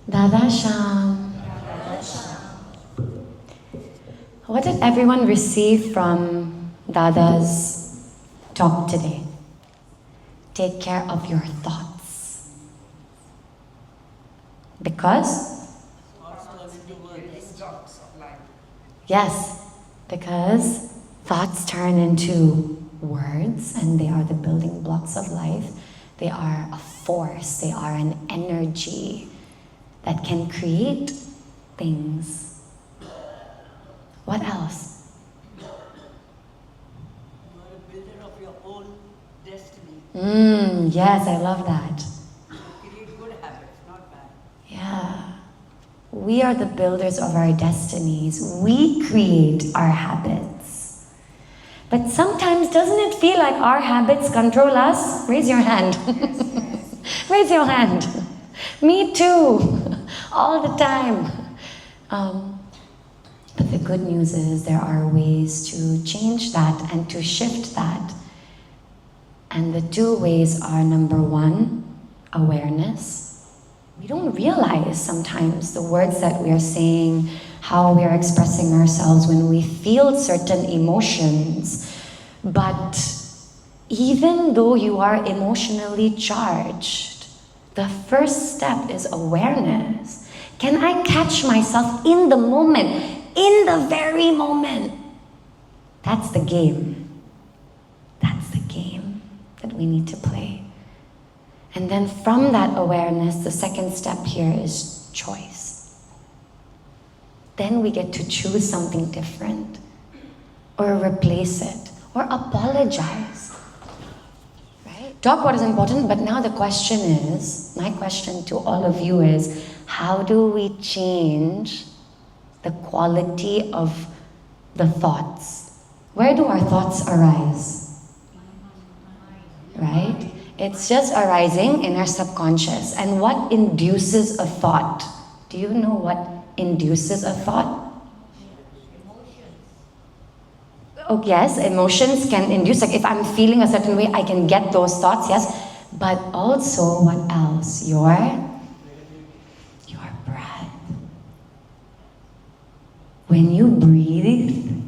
Dada Sham. What did everyone receive from Dada's talk today? Take care of your thoughts. Because? Yes, because thoughts turn into words and they are the building blocks of life. They are a force, they are an energy that can create things. What else? You are a builder of your own destiny. Yes, I love that. Create good habits, not bad. Yeah. We are the builders of our destinies. We create our habits. But sometimes, doesn't it feel like our habits control us? Raise your hand. Raise your hand. Me too. All the time. But the good news is there are ways to change that and to shift that. And the two ways are, number one, awareness. We don't realize sometimes the words that we are saying, how we are expressing ourselves when we feel certain emotions. But even though you are emotionally charged, the first step is awareness. Can I catch myself in the moment, in the very moment? That's the game. That's the game that we need to play. And then from that awareness, the second step here is choice. Then we get to choose something different, or replace it, or apologize. Right? Talk what is important, but now the question is, my question to all of you is, how do we change the quality of the thoughts? Where do our thoughts arise? Right? It's just arising in our subconscious. And what induces a thought? Do you know what induces a thought? Oh yes, emotions can induce. Like if I'm feeling a certain way, I can get those thoughts, yes. But also, what else? Your breath. When you breathe,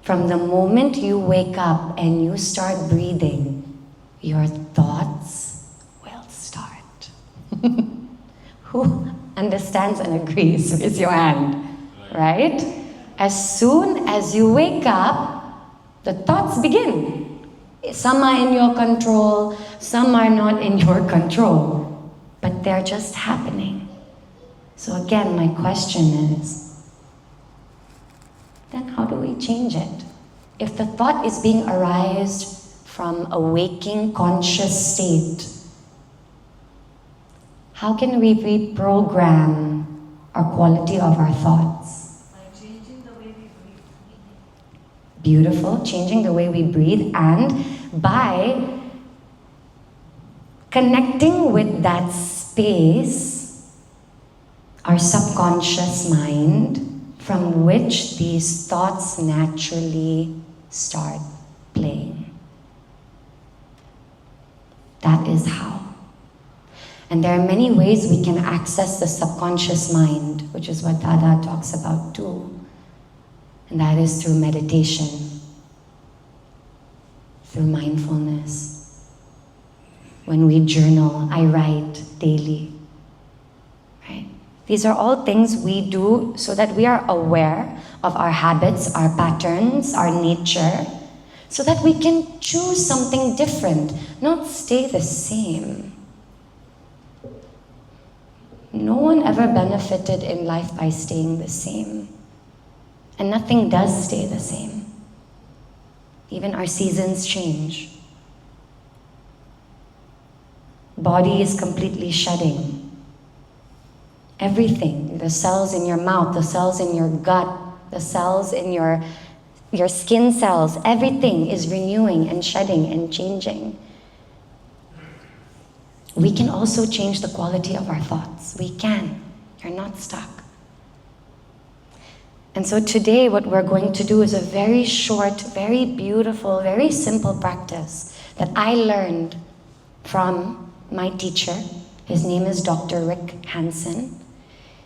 from the moment you wake up and you start breathing, your thoughts will start. Who understands and agrees? Raise your hand. Right? As soon as you wake up, the thoughts begin. Some are in your control, some are not in your control, but they're just happening. So again, my question is, then how do we change it? If the thought is being arised from a waking conscious state, how can we reprogram our quality of our thoughts? By changing the way we breathe. Beautiful, changing the way we breathe, and by connecting with that space, our subconscious mind, from which these thoughts naturally start playing. That is how. And there are many ways we can access the subconscious mind, which is what Dada talks about too. And that is through meditation, through mindfulness. When we journal, I write daily. Right? These are all things we do so that we are aware of our habits, our patterns, our nature, so that we can choose something different, not stay the same. No one ever benefited in life by staying the same. And nothing does stay the same. Even our seasons change. Body is completely shedding. Everything, the cells in your mouth, the cells in your gut, the cells in your skin cells, everything is renewing and shedding and changing. We can also change the quality of our thoughts. We can. You're not stuck. And so today what we're going to do is a very short, very beautiful, very simple practice that I learned from my teacher. His name is Dr. Rick Hansen.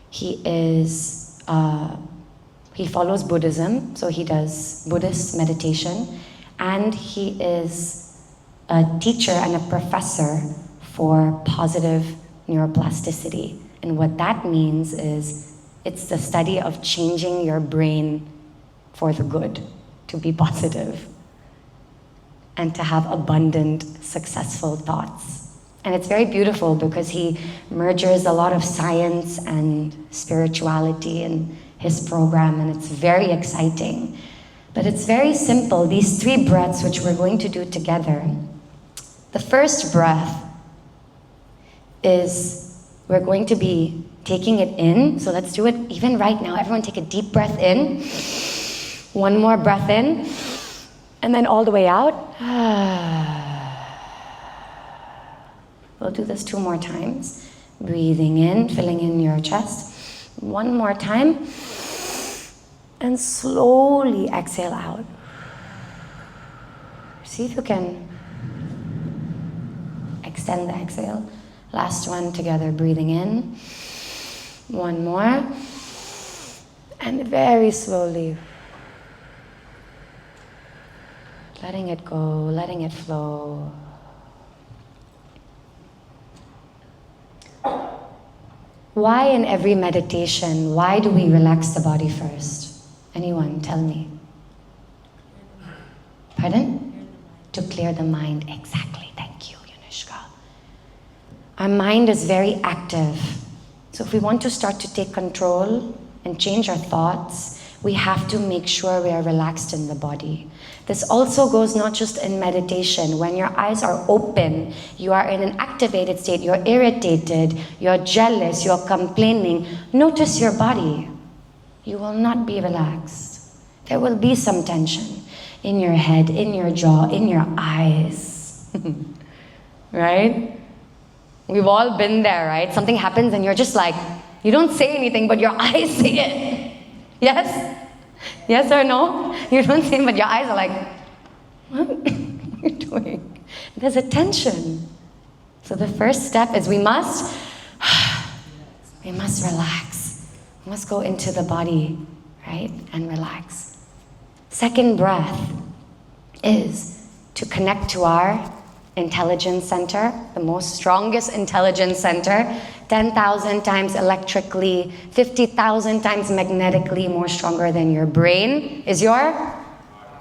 He is, he follows Buddhism, so he does Buddhist meditation, and he is a teacher and a professor for positive neuroplasticity. And what that means is it's the study of changing your brain for the good, to be positive, and to have abundant, successful thoughts. And it's very beautiful because he merges a lot of science and spirituality in his program, and it's very exciting. But it's very simple, these 3 breaths which we're going to do together. The first breath is we're going to be taking it in, so let's do it even right now. Everyone take a deep breath in. One more breath in, and then all the way out. We'll do this 2 more times. Breathing in, filling in your chest. One more time. And slowly exhale out. See if you can extend the exhale. Last one together, breathing in. One more. And very slowly. Letting it go, letting it flow. Why in every meditation, why do we relax the body first? Anyone, tell me. Pardon? To clear the mind. Exactly. Thank you, Yanushka. Our mind is very active. So if we want to start to take control and change our thoughts, we have to make sure we are relaxed in the body. This also goes not just in meditation. When your eyes are open, you are in an activated state, you're irritated, you're jealous, you're complaining. Notice your body. You will not be relaxed. There will be some tension in your head, in your jaw, in your eyes. Right? We've all been there, right? Something happens and you're just like, you don't say anything, but your eyes say it. Yes? Yes or no? You don't say, but your eyes are like, what are you doing? There's a tension. So the first step is we must relax. We must go into the body, right? And relax. Second breath is to connect to our intelligence center, the most strongest intelligence center, 10,000 times electrically, 50,000 times magnetically more stronger than your brain is your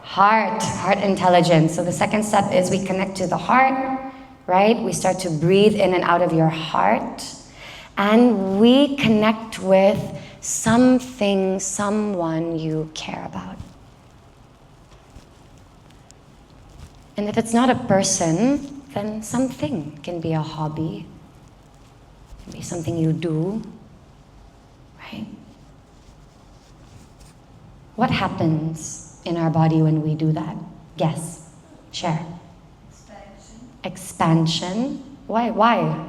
heart intelligence. So the second step is we connect to the heart, right? We start to breathe in and out of your heart, and we connect with something, someone you care about. And if it's not a person, then something. Can be a hobby, can be something you do, right? What happens in our body when we do that? Guess. Share. Expansion. Expansion. Why?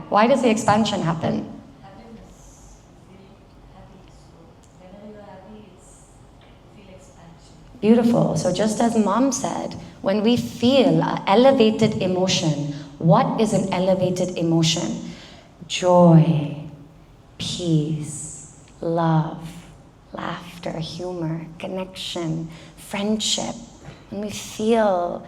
Why does the expansion happen? Happiness. Feel happy. So whenever you're happy, you feel expansion. Beautiful. So just as Mom said, when we feel an elevated emotion, what is an elevated emotion? Joy, peace, love, laughter, humor, connection, friendship. When we feel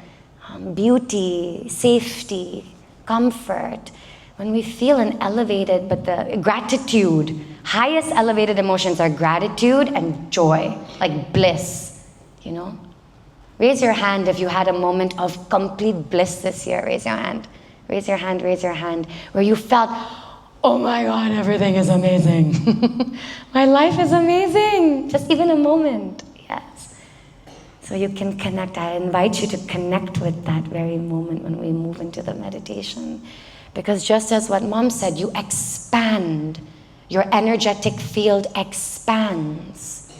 beauty, safety, comfort, when we feel an elevated, but the gratitude, highest elevated emotions are gratitude and joy, like bliss, you know? Raise your hand if you had a moment of complete bliss this year. Raise your hand. Raise your hand, raise your hand. Where you felt, oh my God, everything is amazing. My life is amazing. Just even a moment. Yes. So you can connect. I invite you to connect with that very moment when we move into the meditation. Because just as what Mom said, you expand. Your energetic field expands.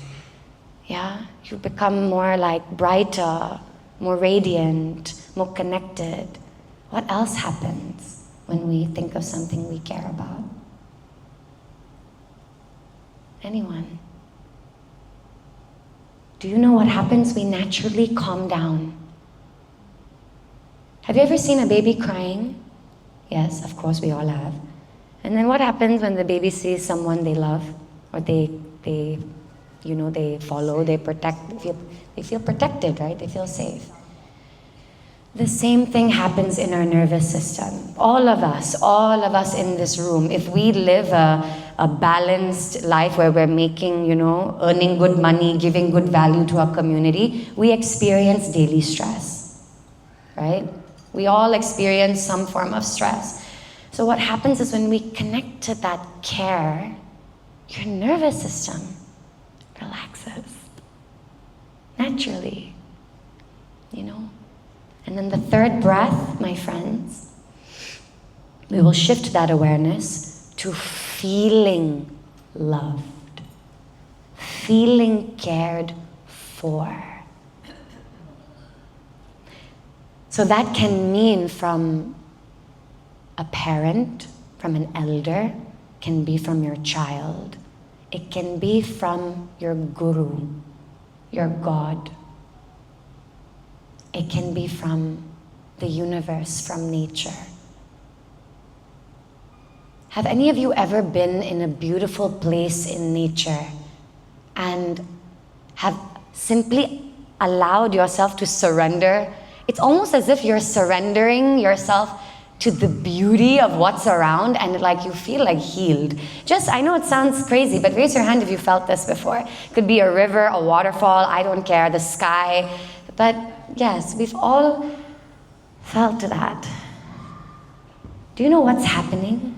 Yeah? You become more like brighter, more radiant, more connected. What else happens when we think of something we care about? Anyone? Do you know what happens? We naturally calm down. Have you ever seen a baby crying? Yes, of course we all have. And then what happens when the baby sees someone they love? or they follow, they protect, they feel protected, right? They feel safe. The same thing happens in our nervous system. All of us in this room, if we live a balanced life where we're making, earning good money, giving good value to our community, we experience daily stress, right? We all experience some form of stress. So what happens is when we connect to that care, your nervous system relaxes naturally, And then the third breath, my friends, we will shift that awareness to feeling loved, feeling cared for. So that can mean from a parent, from an elder, can be from your child. It can be from your guru, your God. It can be from the universe, from nature. Have any of you ever been in a beautiful place in nature and have simply allowed yourself to surrender? It's almost as if you're surrendering yourself to the beauty of what's around, and you feel healed. I know it sounds crazy, but raise your hand if you felt this before. It could be a river, a waterfall, I don't care, the sky. But yes, we've all felt that. Do you know what's happening?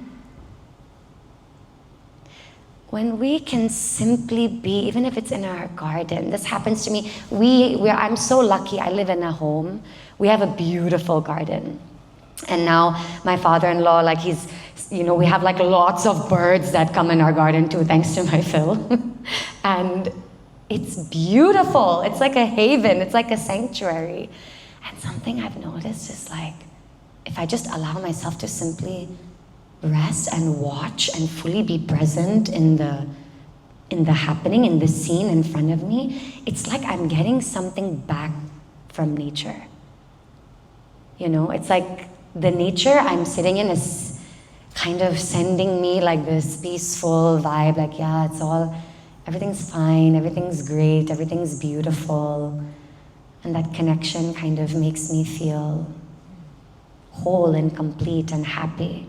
When we can simply be, even if it's in our garden, this happens to me. I'm so lucky, I live in a home. We have a beautiful garden. And now my father-in-law, we have lots of birds that come in our garden too, thanks to my Phil. And it's beautiful. It's like a haven. It's like a sanctuary. And something I've noticed is if I just allow myself to simply rest and watch and fully be present in the happening, in the scene in front of me, it's like I'm getting something back from nature. It's like the nature I'm sitting in is kind of sending me this peaceful vibe, everything's fine, everything's great, everything's beautiful. And that connection kind of makes me feel whole and complete and happy.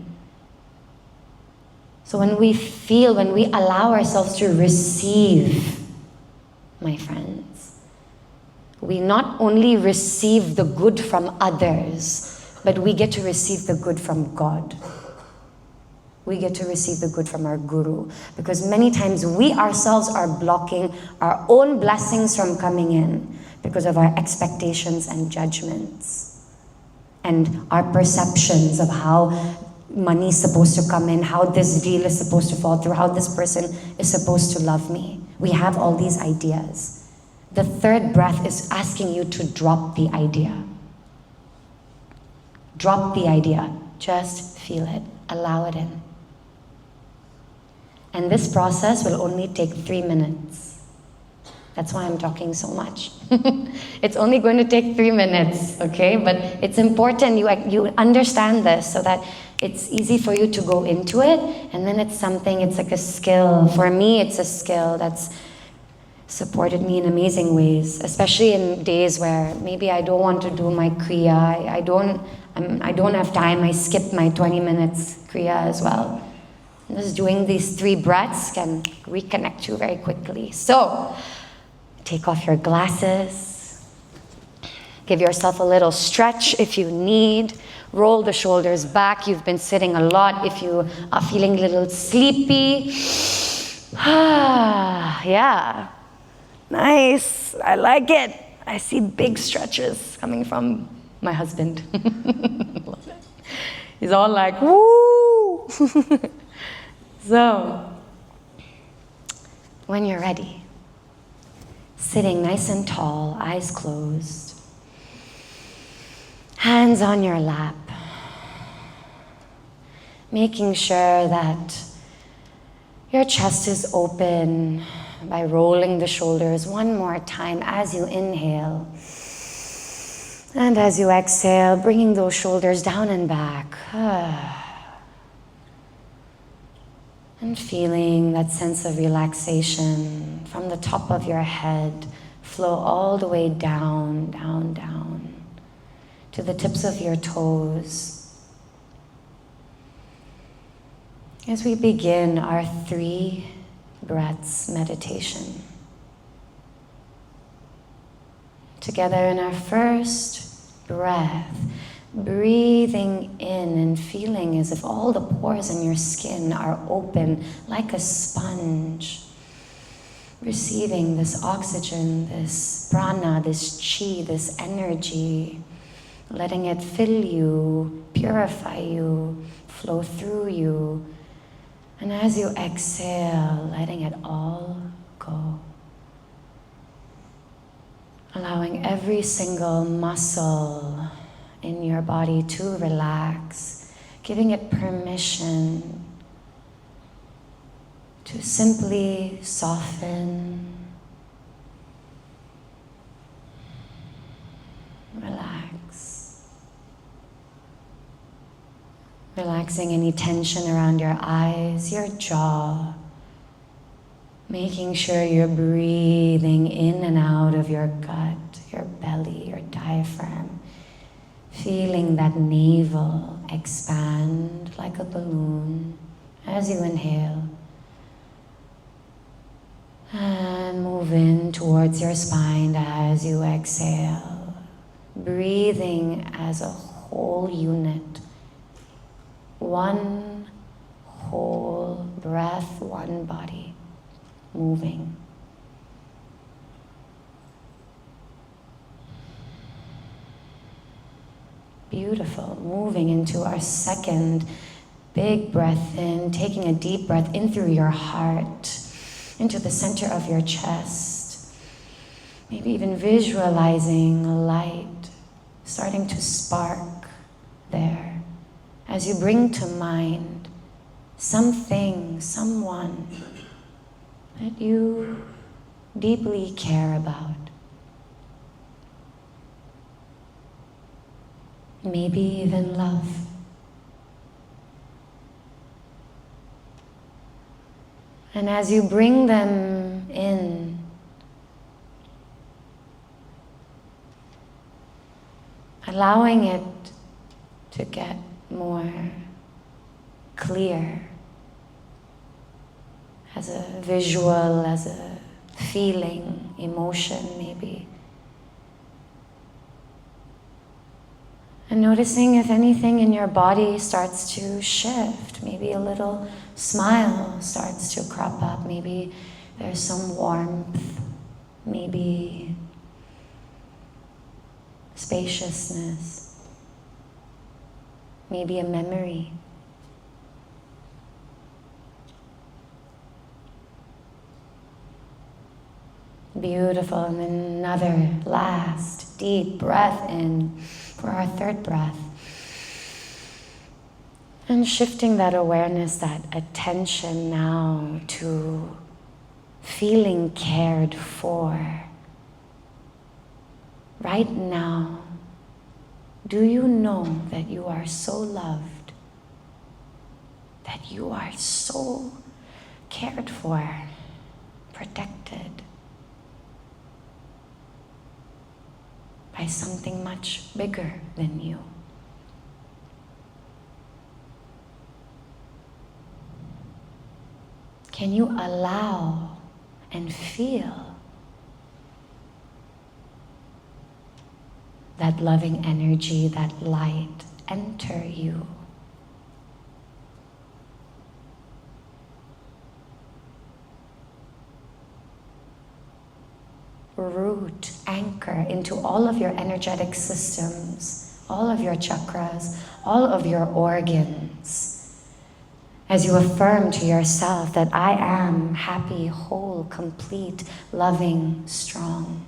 So when we allow ourselves to receive, my friends, we not only receive the good from others, but we get to receive the good from God. We get to receive the good from our guru. Because many times we ourselves are blocking our own blessings from coming in because of our expectations and judgments. And our perceptions of how money is supposed to come in, how this deal is supposed to fall through, how this person is supposed to love me. We have all these ideas. The third breath is asking you to drop the idea. Drop the idea. Just feel it. Allow it in. And this process will only take 3 minutes. That's why I'm talking so much. It's only going to take 3 minutes, okay? But it's important you understand this so that it's easy for you to go into it, and then it's like a skill. For me, it's a skill that's supported me in amazing ways, especially in days where maybe I don't want to do my Kriya. I don't have time. I skip my 20 minutes Kriya as well. And just doing these 3 breaths can reconnect you very quickly. So, take off your glasses. Give yourself a little stretch if you need. Roll the shoulders back. You've been sitting a lot. If you are feeling a little sleepy. Yeah. Nice. I like it. I see big stretches coming from my husband. He's all like, woo! So, when you're ready, sitting nice and tall, eyes closed, hands on your lap, making sure that your chest is open by rolling the shoulders one more time as you inhale. And as you exhale, bringing those shoulders down and back. And feeling that sense of relaxation from the top of your head flow all the way down, down, down to the tips of your toes. As we begin our 3 breaths meditation. Together in our first breath, breathing in and feeling as if all the pores in your skin are open like a sponge, receiving this oxygen, this prana, this chi, this energy, letting it fill you, purify you, flow through you. And as you exhale, letting it all go. Allowing every single muscle in your body to relax, giving it permission to simply soften, relax. Relaxing any tension around your eyes, your jaw, making sure you're breathing in and out of your gut, your belly, your diaphragm. Feeling that navel expand like a balloon as you inhale. And move in towards your spine as you exhale. Breathing as a whole unit. One whole breath, one body, moving. Beautiful. Moving into our second big breath in, taking a deep breath in through your heart, into the center of your chest. Maybe even visualizing a light starting to spark there as you bring to mind something, someone that you deeply care about. Maybe even love. And as you bring them in, allowing it to get more clear as a visual, as a feeling, emotion maybe. And noticing if anything in your body starts to shift. Maybe a little smile starts to crop up. Maybe there's some warmth. Maybe spaciousness. Maybe a memory. Beautiful. And then another last deep breath in for our third breath. And shifting that awareness, that attention now to feeling cared for. Right now, do you know that you are so loved? That you are so cared for, protected by something much bigger than you? Can you allow and feel that loving energy, that light enter you? Root, anchor into all of your energetic systems, all of your chakras, all of your organs. As you affirm to yourself that I am happy, whole, complete, loving, strong.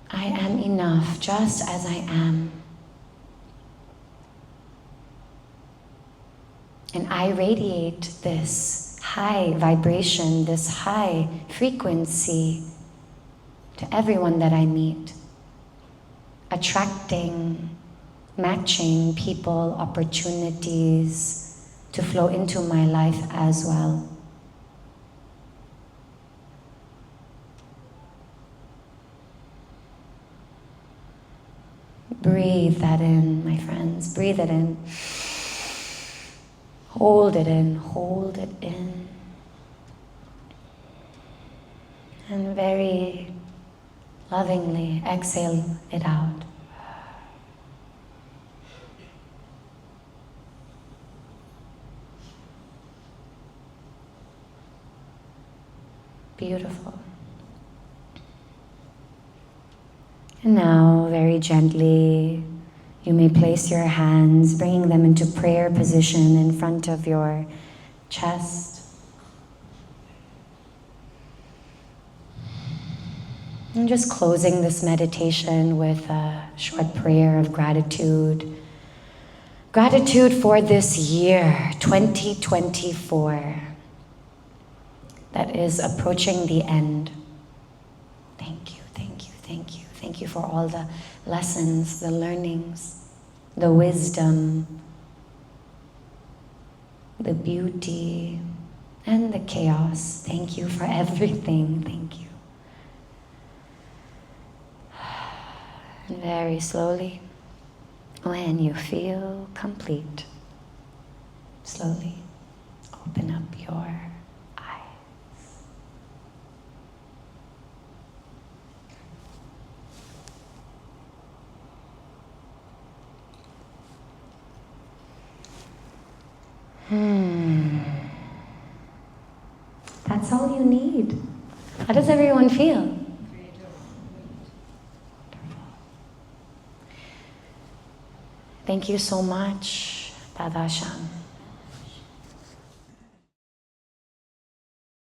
I am enough just as I am. And I radiate this high vibration, this high frequency to everyone that I meet, attracting matching people, opportunities to flow into my life as well. Breathe that in, my friends. Breathe it in. Hold it in. Hold it in. And very lovingly exhale it out. Beautiful. And now, very gently, you may place your hands, bringing them into prayer position in front of your chest. And just closing this meditation with a short prayer of gratitude. Gratitude for this year, 2024, that is approaching the end. Thank you, thank you, thank you. Thank you for all the lessons, the learnings, the wisdom, the beauty, and the chaos. Thank you for everything. Thank you. And very slowly, when you feel complete, slowly open up your eyes. That's all you need. How does everyone feel? Thank you so much, Tadasham.